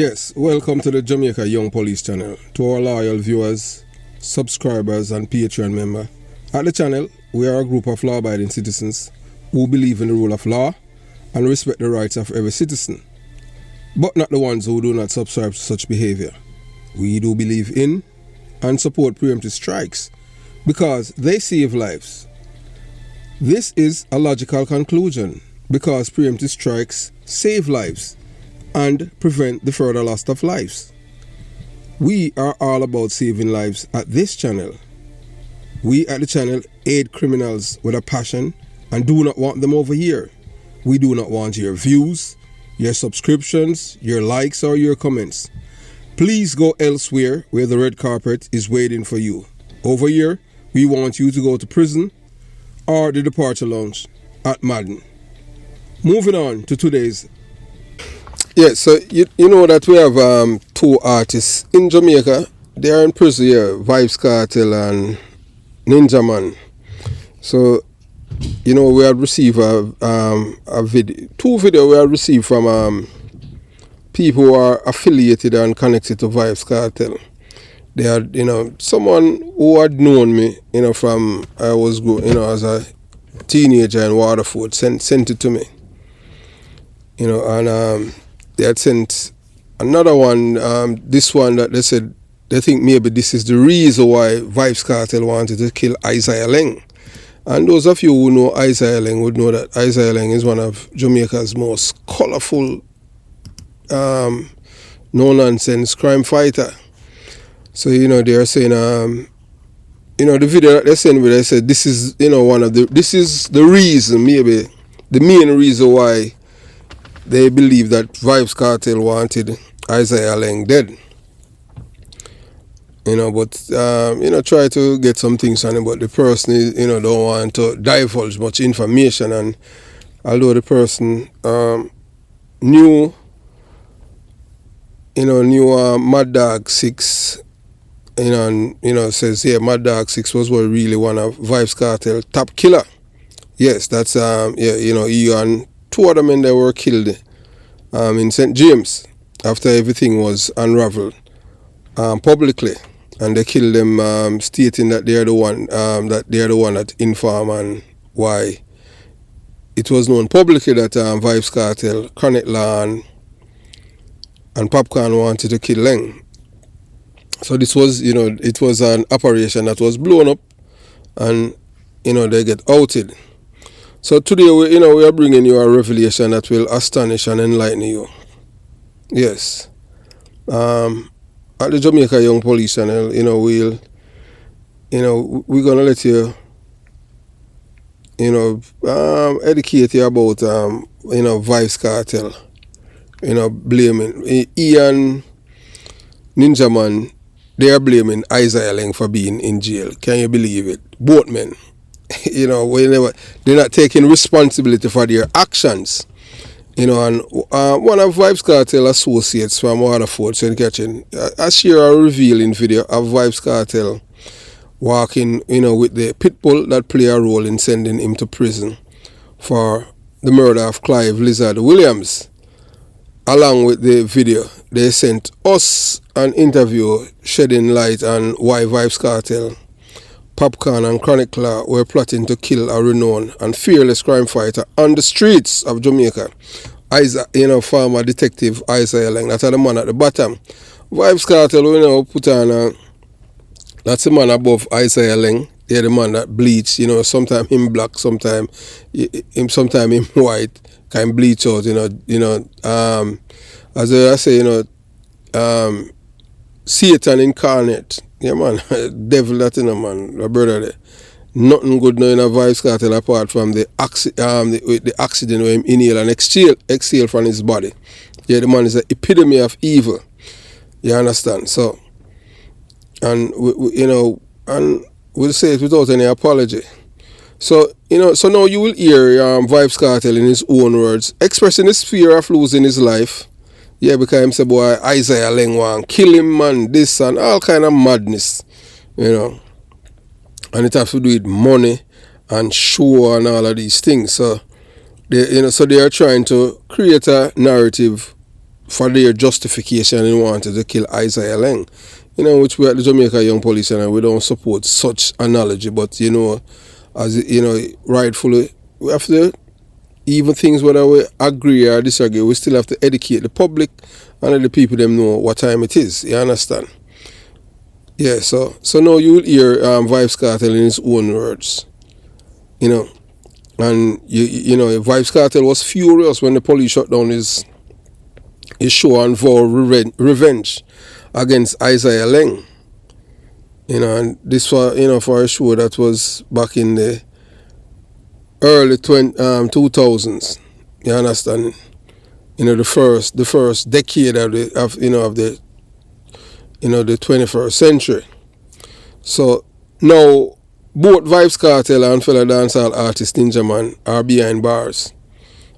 Yes, welcome to the Jamaica Young Police channel. To our loyal viewers, subscribers and Patreon member. At the channel, we are a group of law-abiding citizens who believe in the rule of law and respect the rights of every citizen, but not the ones who do not subscribe to such behavior. We do believe in and support preemptive strikes because they save lives. This is a logical conclusion because preemptive strikes save lives and prevent the further loss of lives. We are all about saving lives at this channel. We at the channel aid criminals with a passion and do not want them over here. We do not want your views, your subscriptions, your likes or your comments. Please go elsewhere where the red carpet is waiting for you. Over here, we want you to go to prison or the departure lounge at Madden. Moving on to today's. Yes, so you know that we have two artists in Jamaica. They are in prison here, Vybz Cartel and Ninjamann. So, you know, we have received a video, two videos we have received from people who are affiliated and connected to Vybz Cartel. They had, you know, someone who had known me, you know, from I was, you know, as a teenager in Waterford, sent it to me. You know, and they had sent another one, this one that they said they think maybe this is the reason why Vybz Cartel wanted to kill Isiah Laing. And those of you who know Isiah Laing would know that Isiah Laing is one of Jamaica's most colorful, no-nonsense crime fighter. So, you know, they are saying, you know, the video that they sent me, they said this is, you know, this is the reason, maybe the main reason why they believe that Vybz Cartel wanted Isiah Laing dead. You know, but, you know, try to get some things on him, but the person, you know, don't want to divulge much information. And although the person knew Mad Dog 6, you know, and, you know, says, yeah, Mad Dog 6 was really one of Vybz Cartel top killer. Yes, that's, yeah, you know, he and two other men that were killed in St. James after everything was unraveled publicly, and they killed them, stating that they are the one that informed and why it was known publicly that Vybz Cartel, Kartel and Popcorn wanted to kill Laing. So this was, you know, it was an operation that was blown up, and, you know, they get outed. So today, we are bringing you a revelation that will astonish and enlighten you. Yes. At the Jamaica Young Police channel, you know, we're gonna let you, you know, educate you about, you know, Vybz Cartel, you know, blaming Ian Ninjamann. They are blaming Isiah Laing for being in jail. Can you believe it? Both men. You know, they're not taking responsibility for their actions. You know, and one of Vybz Cartel associates from Waterford, St. Catherine, I share a revealing video of Vybz Cartel walking, you know, with the pit bull that play a role in sending him to prison for the murder of Clive Lizard Williams. Along with the video, they sent us an interview shedding light on why Vybz Cartel, Popcorn and Chronicler were plotting to kill a renowned and fearless crime fighter on the streets of Jamaica. You know, former detective Isiah Laing, that's the man at the bottom. Vybz Cartel, you know, put on that's the man above Isiah Laing. They're the man that bleach, you know, sometimes him black, sometimes him white, can bleach out, you know, as I say, you know, Satan incarnate. Yeah, man, devil that, you know, man, my brother there. Nothing good now in a Vybz Cartel apart from the accident where him inhale and exhale from his body. Yeah, the man is an epitome of evil. You understand? So, and, you know, and we'll say it without any apology. So, you know, so now you will hear Vybz Cartel in his own words expressing his fear of losing his life. Yeah, because him say, boy, Isiah Laing want kill him, man, this and all kind of madness, you know. And it has to do with money and show and all of these things. So they, you know, so they are trying to create a narrative for their justification and wanted to kill Isiah Laing. You know, which we at the Jamaica Young Police and we don't support such analogy, but you know, as you know, rightfully we have to, even things whether we agree or disagree, we still have to educate the public and let the people them know what time it is. You understand? Yeah, so now you will hear Vybz Cartel in his own words. You know, and you know, Vybz Cartel was furious when the police shut down his show and vowed revenge against Isiah Laing. You know, and this was, you know, for a show that was back in the early 2000s. You understand? You know, the first decade of the 21st century. So now both Vybz Cartel and fellow dancehall artist Ninjamann are behind bars.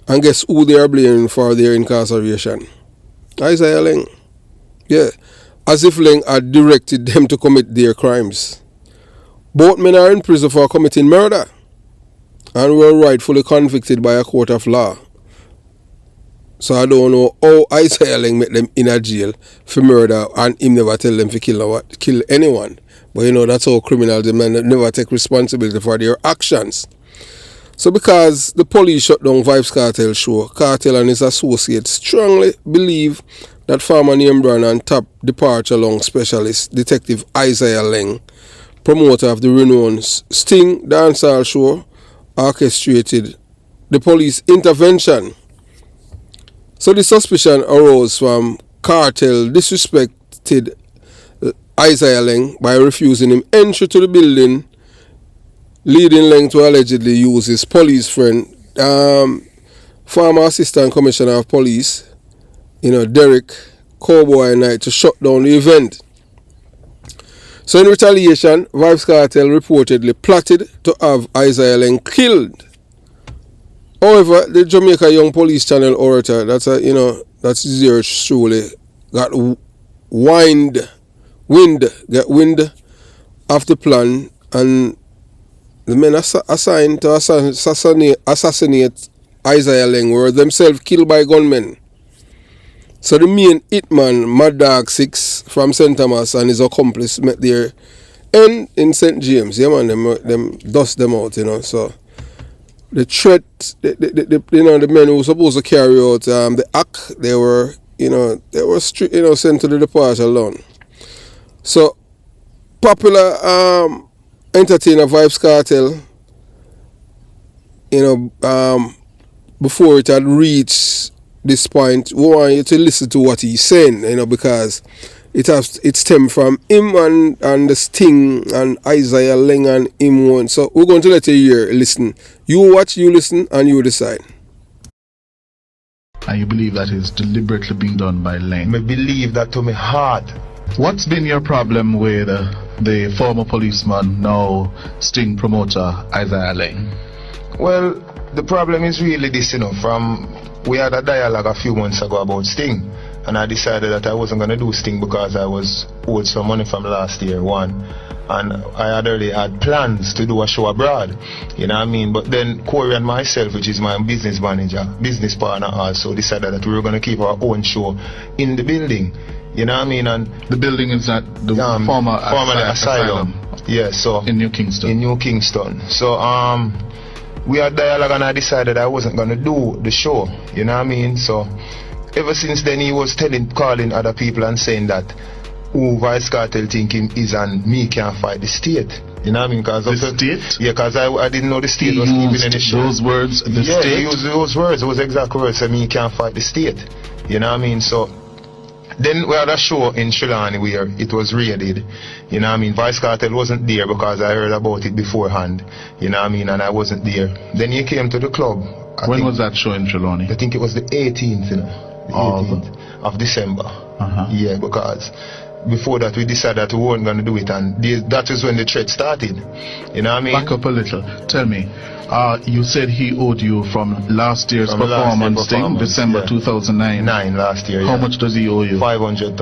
And guess who they are blaming for their incarceration? Isiah Laing. Yeah. As if Laing had directed them to commit their crimes. Both men are in prison for committing murder and were rightfully convicted by a court of law. So I don't know how Isiah Laing met them in a jail for murder and him never tell them to kill anyone. But you know, that's how criminals, they never take responsibility for their actions. So because the police shut down Vybz Cartel show, Kartel and his associates strongly believe that former name brand and top departure long specialist Detective Isiah Laing, promoter of the renowned Sting dancehall show, orchestrated the police intervention. So the suspicion arose from Kartel disrespected Isiah Laing by refusing him entry to the building, leading Laing to allegedly use his police friend, former Assistant Commissioner of Police, you know, Derek Cowboy Knight, to shut down the event. So in retaliation, Vybz Cartel reportedly plotted to have Isiah Laing killed. However, the Jamaica Young Police Channel orator, that's there truly, got wind of the plan, and the men assigned to assassinate Isiah Laing were themselves killed by gunmen. So the main hitman, Mad Dog 6 from St. Thomas, and his accomplice met their end in St. James. Yeah, man, them dust them out, you know. So the threat, the men who were supposed to carry out the act, they were sent to the departure alone. So popular entertainer Vybz Cartel, before it had reached this point, we want you to listen to what he's saying, because it stemmed from him and the Sting and Isiah Laing and him one. So we're going to let you hear, listen. You watch, you listen, and you decide. And you believe that is deliberately being done by Laing? I believe that to me hard. What's been your problem with the former policeman, now Sting promoter, Isiah Laing? Well, the problem is really this, we had a dialogue a few months ago about Sting, and I decided that I wasn't going to do Sting because I was owed some money from last year, one, and I had already had plans to do a show abroad, but then Corey and myself, which is my business partner also, decided that we were going to keep our own show in the building, and the building is at the former asylum. Yeah, so in New Kingston. So we had dialogue and I decided I wasn't going to do the show, So ever since then he was calling other people and saying that who Vybz Cartel thinking is and me can't fight the state. Because the state? Yeah, because I didn't know the state was keeping any show. Those words, state? He used those words, those exact words, so me can't fight the state. So then we had a show in Shillani where it was raided. Vybz Cartel wasn't there because I heard about it beforehand. And I wasn't there. Then he came to the club. When was that show in Shillani? I think it was the 18th, the 18th of December. Yeah, because before that we decided that we weren't going to do it, and that was when the threat started. Back up a little. Tell me, you said he owed you from last year's performance, December 2009. Last year. How much does he owe you? $500,000.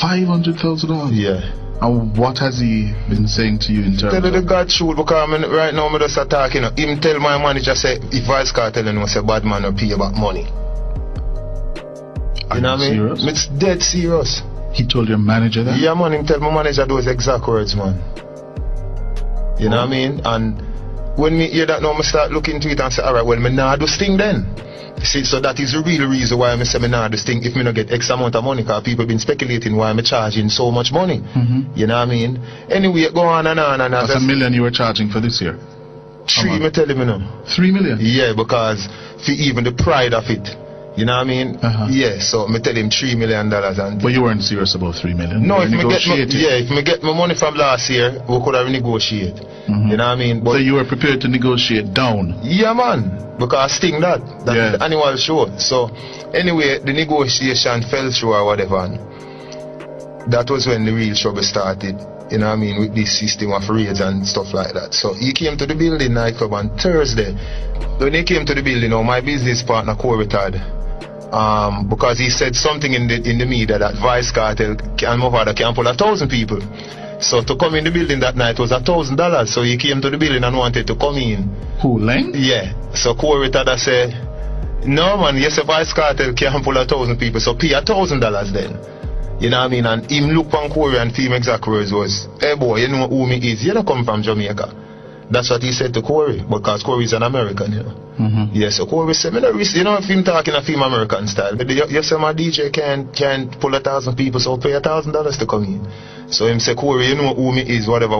$500,000? Yeah. And what has he been saying to you in terms Tell the God truth, because right now I'm just talking. Him tell my manager say if Vybz Cartel was a bad man or pay back money. Are You know what I mean? serious? It's dead serious. He told your manager that? Yeah, man, him tell my manager those exact words, man. You know what I mean? And when me hear that now, I start looking into it and say, alright, well, me nah do sting then. See, so that is the real reason why I say me nah do sting if me not get X amount of money, because people been speculating why I'm charging so much money. You know what I mean? Anyway, go on and on. And that's $1 million you were charging for this year? 3, me tell him, you know. 3 million? Yeah, because for even the pride of it. You know what I mean? Yeah, so me tell him $3 million. And but you weren't serious about 3 million? No, if me get my money from last year, we could have negotiated. You know what I mean? But so you were prepared to negotiate down? Yeah, man, because Sting that's the annual show. So anyway, the negotiation fell through or whatever, and that was when the real trouble started. You know what I mean, with this system of raids and stuff like that. So he came to the building nightclub on Thursday. When he came to the building, my business partner Kartel, because he said something in the media that Vybz Cartel and my father can pull 1,000 people. So to come in the building that night was $1,000. So he came to the building and wanted to come in. Who, Laing? Yeah. So Kartel said, no man, yes, if Vybz Cartel can pull 1,000 people, so pay $1,000 then. You know what I mean? And him look on Corey and him exact words was, hey boy, you know who me is? You don't come from Jamaica. That's what he said to Corey, because Corey is an American, you know. Yeah, so Corey said, you know, if him talking a film American style, but you say my DJ can pull 1,000 people, so pay $1,000 to come in. So him say, Corey, you know who me is, whatever.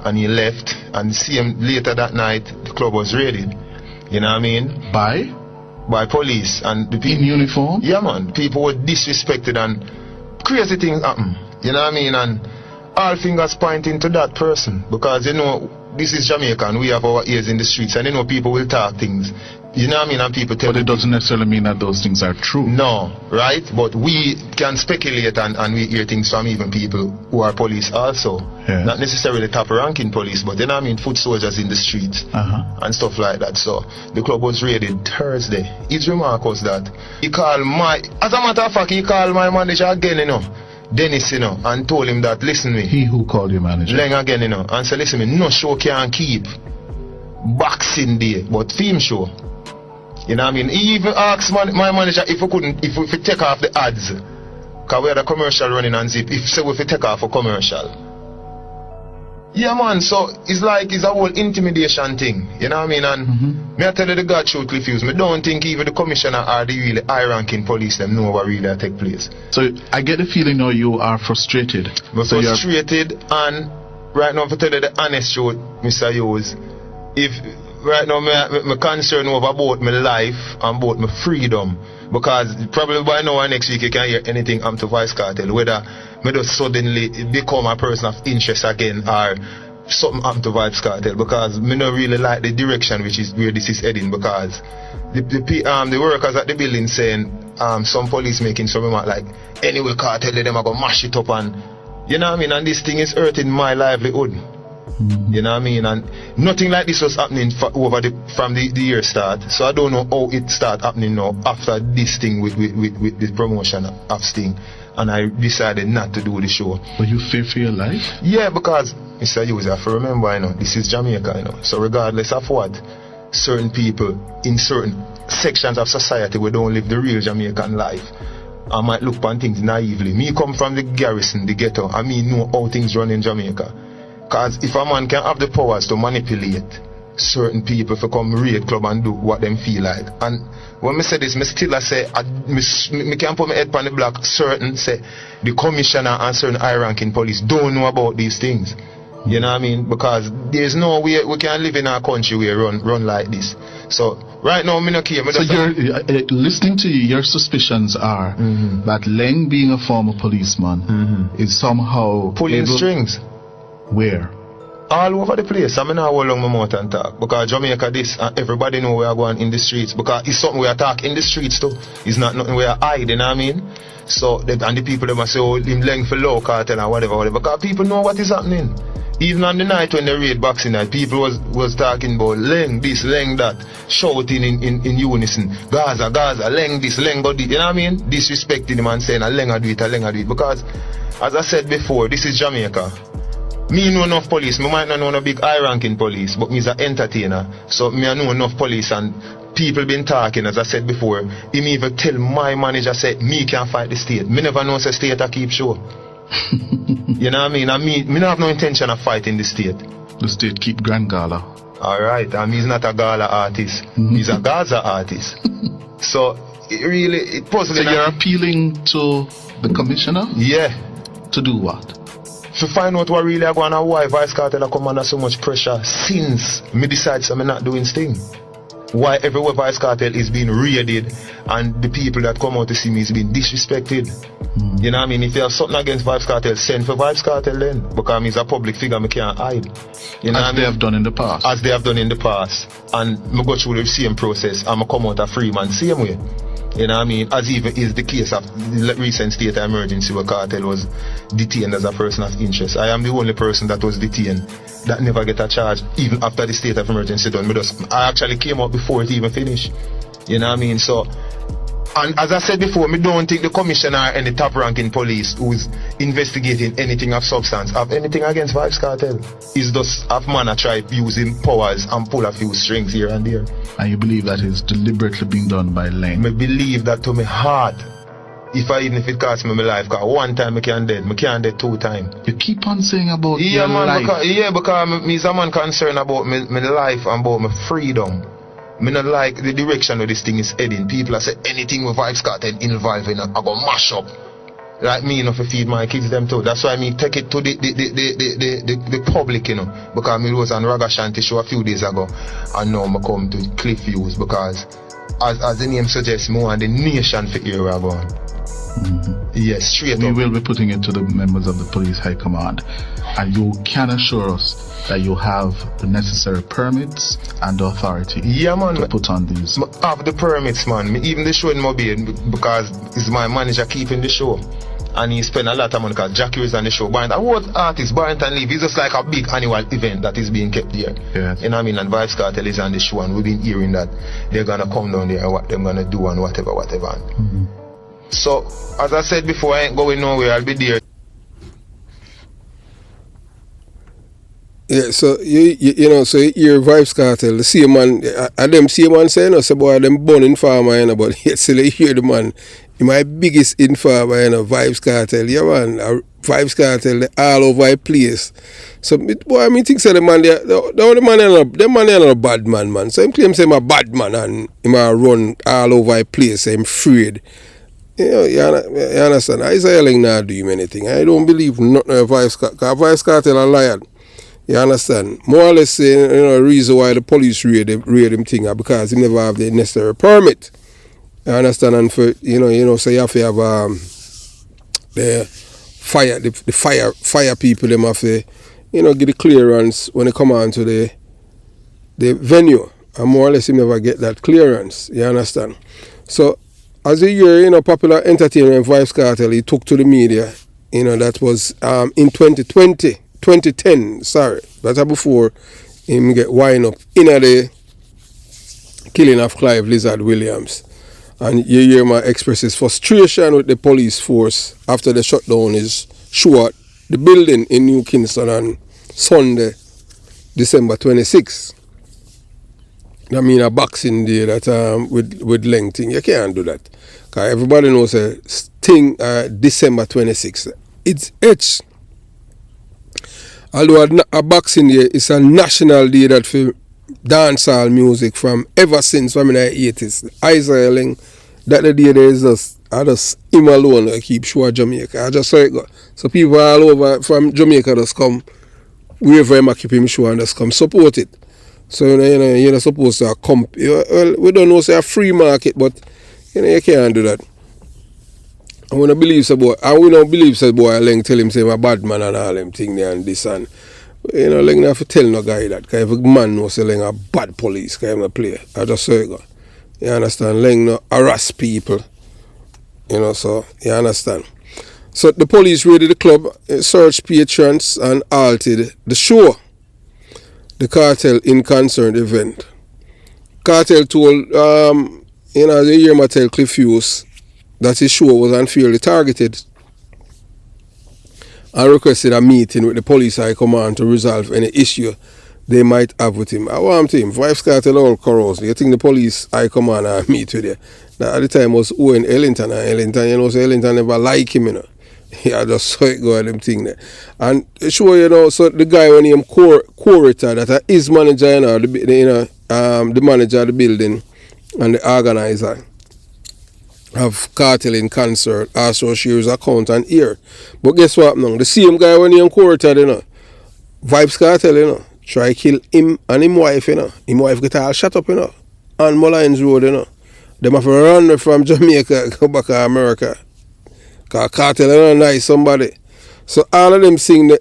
And he left, and see him later that night, the club was raided. You know what I mean? By police. And the people, in uniform? Yeah, man. People were disrespected and crazy things happen. You know what I mean? And all fingers pointing to that person, because you know this is Jamaican. We have our ears in the streets, and you know people will talk things. You know what I mean? And people tell. But it doesn't necessarily mean that those things are true. No, right? But we can speculate and we hear things from even people who are police also. Yeah. Not necessarily top ranking police, but you know what I mean, foot soldiers in the streets and stuff like that. So the club was raided Thursday. His remark was that he called as a matter of fact, he called my manager again, you know, Dennis, you know, and told him that, listen me. He who called your manager? Laing again, you know, and said, listen me, no show can keep Boxing Day, but film show. You know what I mean? He even asked my manager if we take off the ads, because we had a commercial running on Zip, if we take off a commercial. Yeah man, so it's like it's a whole intimidation thing, you know what I mean? And me I tell you the God truth refuse. Me don't think even the commissioner or the really high ranking police them know what really take place. So I get the feeling now you are frustrated. So frustrated, and right now if I tell you the honest truth, Mr. Hughes, if right now my concern over both my life and both my freedom, because probably by now or next week you can't hear anything to Vybz Cartel, whether me just suddenly become a person of interest again or something happen to Vybz Cartel, because me don't really like the direction which is where this is heading, because the workers at the building saying some police making some remark like, anyway Cartel them are gonna mash it up, and you know what I mean, and this thing is hurting my livelihood. You know what I mean? And nothing like this was happening from the year start. So I don't know how it start happening now after this thing with the promotion of Sting. And I decided not to do the show. But you fear for your life? Yeah, because Mr. Hughes, you have to remember, you know, this is Jamaica, you know. So regardless of what, certain people in certain sections of society we don't live the real Jamaican life. I might look upon things naively. Me come from the garrison, the ghetto, and me know how things run in Jamaica. Because if a man can have the powers to manipulate certain people to come raid club and do what them feel like. And when I say this, I still say, I can't put my head on the block. Certain say the commissioner and certain high ranking police don't know about these things. You know what I mean? Because there's no way we can live in our country where run like this. So right now, I'm not care. So listening to you, your suspicions are that Laing, being a former policeman, is somehow pulling strings. Where? All over the place. I mean, I will long my mouth and talk. Because Jamaica this, and everybody know we are going in the streets. Because it's something we are talking in the streets too. It's not nothing we are hiding, you know what I mean? So, and the people, they must say, oh, him Laing for low cartel and whatever. Because people know what is happening. Even on the night when they raid Boxing Night, people was talking about Laing this, Laing that, shouting in unison. Gaza, Laing this, Laing that. You know what I mean? Disrespecting him and saying, Laing do it. Because, as I said before, this is Jamaica. Me know enough police. Me might not know no big high ranking police, but me is an entertainer. So me I know enough police and people been talking, as I said before. Him even tell my manager, say, me can't fight the state. Me never know say state I keep show. You know what I mean? Me not have no intention of fighting the state. The state keep Grand Gala. Alright, and he's not a Gala artist. He's a Gaza artist. So, it puzzling. So you're appealing to the commissioner? Yeah. To do what? To find out what really going on, why Vybz Cartel come under so much pressure since me decide so me not doing thing. Why everywhere Vybz Cartel is being raided and the people that come out to see me is being disrespected. You know what I mean? If you have something against Vybz Cartel, send for Vybz Cartel then. Because he's a public figure, me can't hide. You know as they have done in the past. As they have done in the past. And me go through the same process and me come out a free man same way. You know what I mean? As even is the case of the recent state of emergency where Kartel was detained as a person of interest. I am the only person that was detained that never get a charge even after the state of emergency done. I actually came out before it even finished. You know what I mean? So, and as I said before, me don't think the commissioner or any top ranking police who's investigating anything of substance have anything against Vybz Cartel. It's just a man that try using powers and pull a few strings here and there. And you believe that is deliberately being done by Laing? I believe that to my heart. Even if it costs me my life, because one time I can't dead 2 times. You keep on saying about your man, life. Because me is a man concerned about my life and about my freedom. Me not like the direction where this thing is heading. People are saying anything with Vybz Cartel involved in it, I go mash up. Like me, you know, to feed my kids them too. That's why me take it to the public, you know. Because me was on Raga Shanti show a few days ago. And now I come to Cliff Views because as the name suggests, more and the nation for area going. Yes, straight we up. will be putting it to the members of the police high command. And you can assure us that you have the necessary permits and the authority to put on these. I have the permits, man. Even the show in Mobile, because it's my manager keeping the show. And he spend a lot of money because Jackie is on the show. But what artist, Barrington Leave, it's just like a big annual event that is being kept there. Yes. You know what I mean? And Vybz Cartel is on the show and we've been hearing that they're going to come down there and what they're going to do and whatever. So, as I said before, I ain't going nowhere, I'll be there. Yeah, so you know, so your Vybz Cartel, the same man, and them same man saying, no, say boy, them born informer, you know, but yet still you hear the man, my biggest informer, you know, Vybz Cartel, yeah man, Vybz Cartel, they all over the place. So, boy, I mean, think so the man, the man are not a bad man. So him claim say I'm a bad man and him a run all over the place, so I'm afraid. You know, you understand? Isiah Laing not do him anything. I don't believe nothing of Vybz Cartel, because Vybz Cartel a liar. You understand? More or less, you know, the reason why the police raid him thing because he never have the necessary permit. You understand? And for you know, so you have to have the fire people. Them have to, you know, get the clearance when they come on to the venue. And more or less, he never get that clearance. You understand? So as a year, you know, popular entertainment Vybz Cartel, he took to the media. You know, that was in 2010, sorry, that's before him get wind up in the killing of Clive Lizard Williams. And you hear my express his frustration with the police force after they shut down his show at the building in New Kingston on Sunday, December 26th. I mean a boxing day that with Laing thing. You can't do that. Because everybody knows a thing December 26th. It's etched. Although a boxing day is a national day that for dancehall music from ever since from in the 80s. Isiah Laing, that the day there is just him alone that keep show Jamaica. I just saw it go. So people all over from Jamaica just come wherever him keep him show and just come support it. So you're not supposed to come. Well, we don't know say a free market, but you know you can't do that. I want to believe so boy. I will not believe so boy. Laing tell him say I'm a bad man and all them thing there and this and you know Laing not have to tell no guy that. Because every man knows say Laing a bad police. Because I'm a player. I just say it go. You understand? Laing no harass people. You know, so you understand. So the police raided the club, searched patrons and halted the show. The Kartel in concerned event. Kartel told you know, the year I tell Cliff Hughes that his show was unfairly targeted and requested a meeting with the police high command to resolve any issue they might have with him. I want him. Vybz Cartel all corrosion. You think the police high commander meet with you? That at the time was Owen Ellington, and Ellington, you know, so Ellington never like him, you know. Yeah, I just saw it go at them thing there. And sure, you know, so the guy when him curator, that is manager, you know, the manager of the building and the organizer of Kartel in concert, also shares account and ear. But guess what now? The same guy when him curator, you know, Vybz Cartel, you know, try kill him and him wife, you know. Him wife get all shut up, you know, on Mullines Road, you know. Them have to run from Jamaica, go back to America. Cause Kartel is a nice somebody. So all of them sing the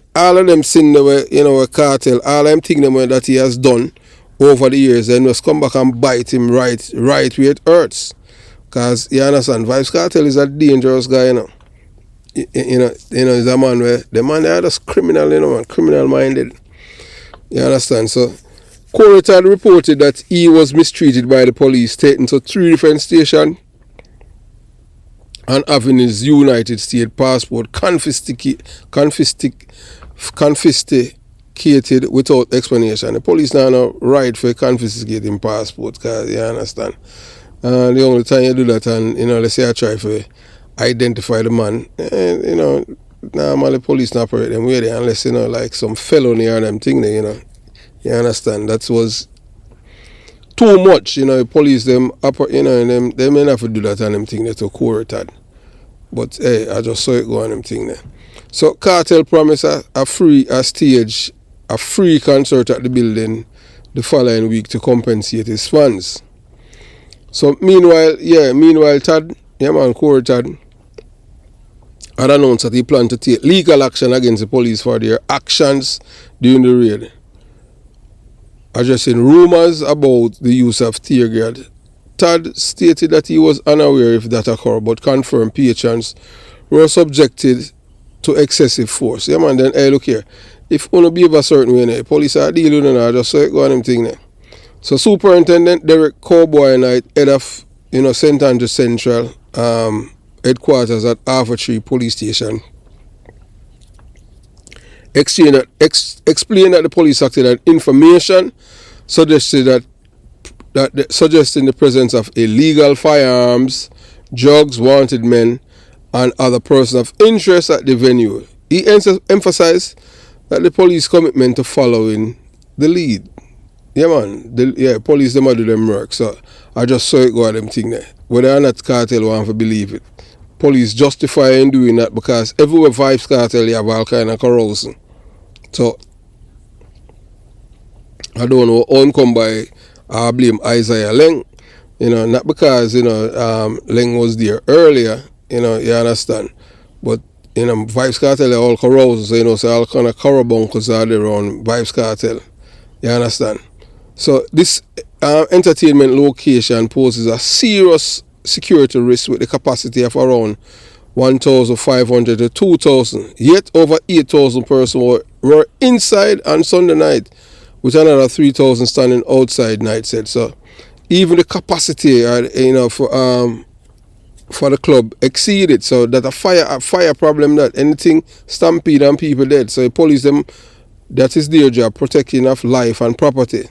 way, you know, Kartel, all them thing them that he has done over the years, then just come back and bite him right where it hurts. Cause you understand, Vybz Cartel is a dangerous guy, you know. You know, he's a man where the man they are just criminal, you know, man, criminal minded. You understand? So Kartel reported that he was mistreated by the police, taken to 3 different stations and having his United States passport confiscated without explanation. The police now no right for confiscating passport, because you understand. The only time you do that, and you know, let's say I try to identify the man, and you know, normally police not operate them way there unless you know like some felony or them thing there, you know. You understand? That was too much, you know, police them up, you know, and them may have to do that and them thing there to court. But hey, I just saw it go on them thing there. So Kartel promised a free concert at the building the following week to compensate his fans. So meanwhile Tad, Corey Tad had announced that he planned to take legal action against the police for their actions during the raid, addressing rumors about the use of tear gas. Tad stated that he was unaware if that occurred, but confirmed patrons were subjected to excessive force. Yeah, man, then, hey, look here. If you behave a certain way, the police are dealing with it, just so it go on them thing there. So Superintendent Derek Cowboy Knight, head of, you know, St. Andrew Central headquarters at Arthur Police Station, explained that the police acted on information suggesting the presence of illegal firearms, drugs, wanted men, and other persons of interest at the venue. He emphasized that the police commitment to following the lead. Yeah, man. Police them do them work. So I just saw it go at them thing there. Whether or not Kartel want to believe it, police justify in doing that because everywhere Vybz Cartel you have all kind of corrosion. So I don't know how come by. I blame Isiah Laing, you know, not because, you know, Laing was there earlier, you know, you understand. But, you know, Vybz Cartel are all corrosion, so, you know, so all kind of carabuncles are there around Vybz Cartel, you understand. So this entertainment location poses a serious security risk with the capacity of around 1,500 to 2,000. Yet over 8,000 persons were inside on Sunday night, with another 3,000 standing outside, Knight said. So even the capacity, you know, for the club exceeded. So that a fire problem, that anything stampede and people dead. So the police them, that is their job, protecting of life and property.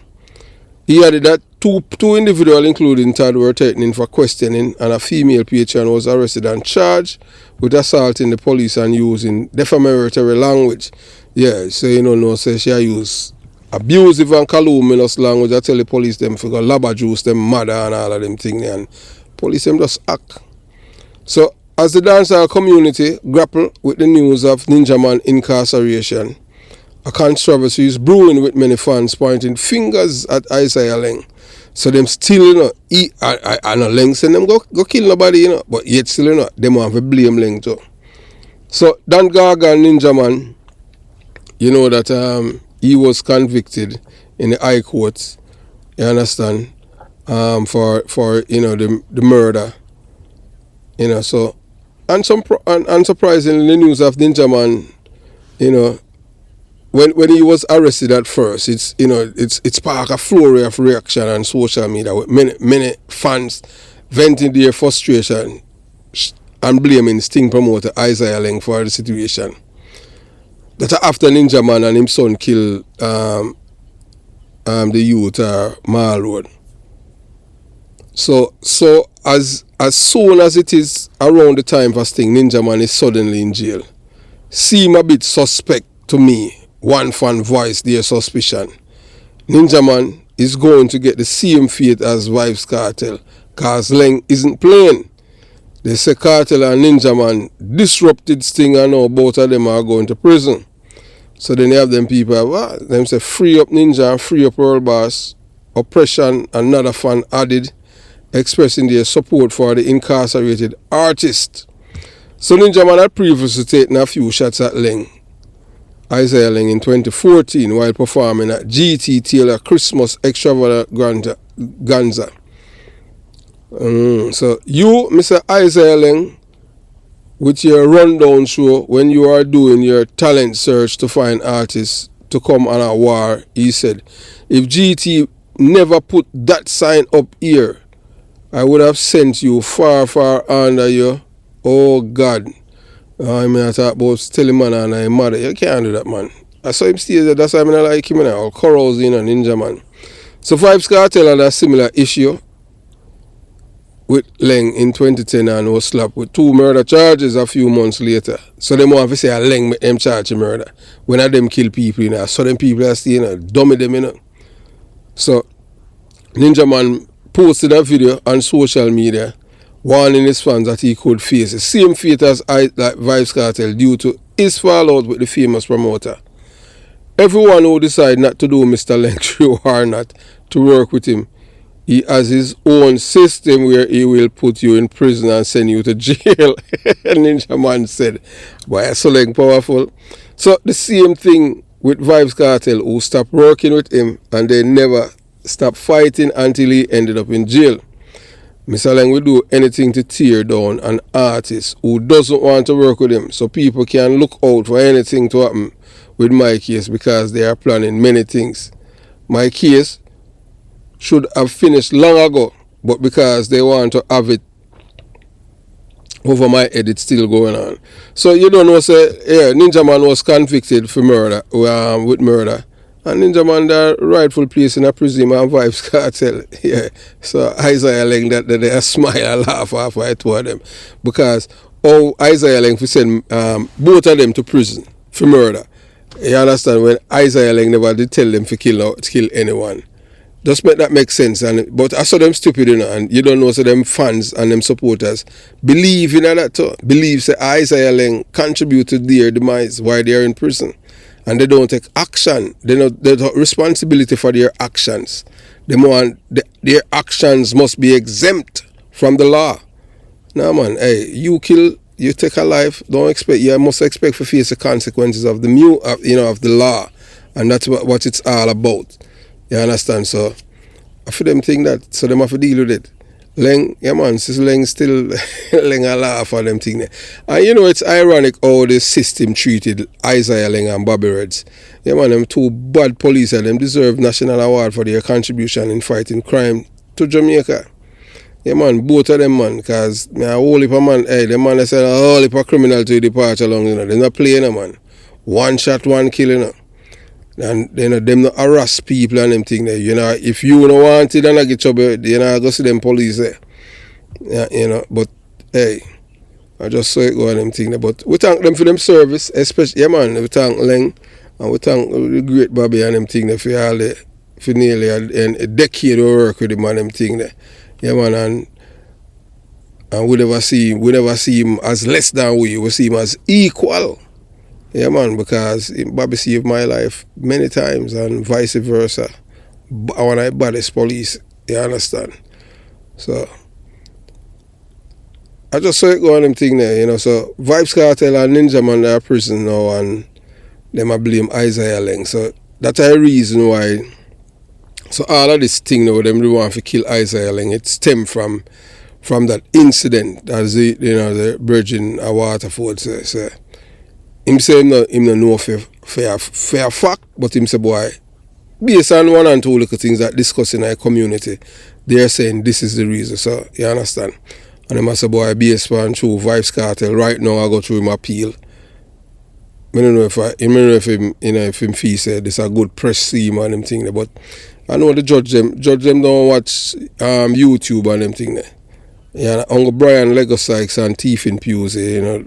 He added that two individuals, including Tad, were taken in for questioning, and a female patron was arrested and charged with assaulting the police and using defamatory language. Yeah, so you know, so she used abusive and calumnious language. I tell the police them for go labba juice them mother and all of them things, and police them just act. So as the dancehall community grapple with the news of Ninjamann incarceration, a controversy is brewing with many fans pointing fingers at Isiah Laing. So them still, you know, I know Laing send them go kill nobody, you know, but yet still, you know, them have to blame Laing too. So Dan Gaga and Ninjamann, you know that he was convicted in the High Court, you understand, for you know the murder, you know. So unsurprisingly, the news of Ninjamann, you know, when he was arrested at first, it's you know it's sparked a flurry of reaction on social media with many fans venting their frustration and blaming Sting promoter Isiah Laing for the situation. That after Ninjamann and his son killed the youth are Mall Road. So as soon as it is around the time for Sting, Ninjamann is suddenly in jail. Seem a bit suspect to me. One fan voiced their suspicion. Ninjamann is going to get the same fate as Vybz Cartel, cause Laing isn't playing. They say Kartel and Ninjamann disrupted Sting and now both of them are going to prison. So then you have them people, them say free up Ninja and free up World Boss. Oppression, another fan added, expressing their support for the incarcerated artist. So Ninjamann had previously taken a few shots at Laing, Isiah Laing, in 2014 while performing at GT Taylor Christmas Extravaganza. So you, Mr. Isiah Laing, with your rundown show, when you are doing your talent search to find artists to come on a war, he said, if GT never put that sign up here, I would have sent you far, far under you. Oh God. I mean, I talk about telling man and I mother. You can't do that, man. I saw him stay there, that's why I mean, I like him now. Corals in a Ninjamann. So Vybz Cartel had a similar issue with Laing in 2010 and was slapped with 2 murder charges a few months later. So they want to say Laing make them charge of murder. When of them kill people, you know. So them people are still, dummy them, you know. So Ninjamann posted a video on social media warning his fans that he could face the same fate as Vybz Cartel due to his fallout with the famous promoter. Everyone who decide not to do Mr. Laing show or not to work with him, he has his own system where he will put you in prison and send you to jail. Ninjamann said, boy, so Laing powerful. So the same thing with Vybz Cartel, who stopped working with him and they never stopped fighting until he ended up in jail. Mr. Laing will do anything to tear down an artist who doesn't want to work with him, so people can look out for anything to happen with my case because they are planning many things. My case should have finished long ago, but because they want to have it over my head, it's still going on. So you don't know, say, yeah, Ninjamann was convicted for murder, with murder. And Ninjamann the rightful place in a prison and Vybz Cartel. Yeah. So Isiah Laing that they smile and laugh after I told them. Because Isiah Laing for send both of them to prison for murder. You understand, when Isiah Laing never did tell them to kill anyone. Just make that make sense. But I saw them stupid, you know, and you don't know, so them fans and them supporters believe in that too. Believe say Isiah Laing contributed their demise while they are in prison. And they don't take action. They don't responsibility for their actions. Their actions must be exempt from the law. Now, man, hey, you kill, you take a life. You must expect to face the consequences of the of the law, and that's what it's all about. You understand? So, I feel them think that, so them have to deal with it. Laing, yeah man, since Laing still Laing a laugh for them thing there. And you know, it's ironic how the system treated Isiah Laing and Bobby Reds. Yeah man, them two bad police and them deserve national award for their contribution in fighting crime to Jamaica. Yeah man, both of them man, cause a whole heap of man, hey, them man they say a whole heap of criminal to depart along, you know. They're not playing, man. One shot, one kill, you know. And you know, them not harass people and them thing there. You know, if you don't want it and I get trouble, you know, I go see them police there. Yeah, you know, but hey, I just saw it go on them thing there. But we thank them for them service, especially, yeah man, we thank Laing and we thank the great Bobby and them thing there for all the, for nearly a decade of work with him and them thing there. Yeah man, and we never see him as less than we see him as equal. Yeah, man, because Bobby saved my life many times and vice versa. When I baddest police, you understand? So, I just saw it go on them thing there, you know. So, Vybz Cartel and Ninjamann, they are prison now and them I blame Isiah Laing. So, that's a reason why. So, all of this thing now, them want to kill Isiah Laing, it stemmed from that incident, as the Virgin Waterford say. Him say him no know fair fact, but him say, boy, based on one and two little things that discuss in our community, they're saying this is the reason. So you understand? And him say, boy, based on through Vybz Cartel, right now I go through him appeal. I don't know if him feel say this a good press scheme and them thing there, but I know the judge them don't watch YouTube and them thing there. Yeah, Uncle Brian Lego Sykes and Thief in Pews,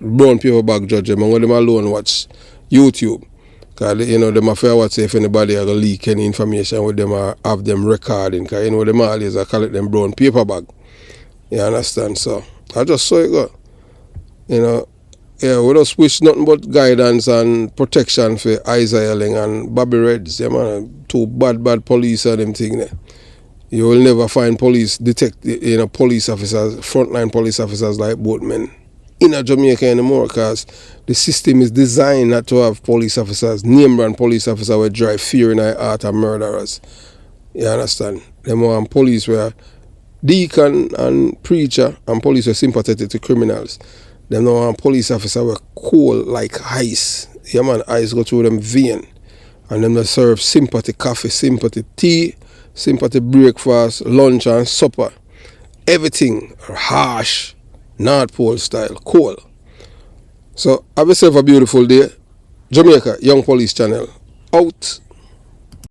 brown paper bag judge them, and them alone watch YouTube. Because, them affair watch if anybody are going to leak any information with them or have them recording. Because, them always I call it them brown paper bag. You understand? So, I just saw it go. Yeah, we just wish nothing but guidance and protection for Isiah Laing and Bobby Reds. Yeah, man, two bad police and them thing there. You will never find police police officers, frontline police officers like both men in Jamaica anymore, because the system is designed not to have police officers, name brand police officers will drive fear in our heart of murderers. You understand? Them want police where deacon and preacher and police were sympathetic to criminals. Them don't want police officers were cold like ice. Yeah, man, ice go through them vein. And them that serve sympathy coffee, sympathy tea, sympathy breakfast, lunch and supper. Everything harsh, North Pole style, cold. So have yourself a beautiful day. Jamaica, Young Police Channel, out.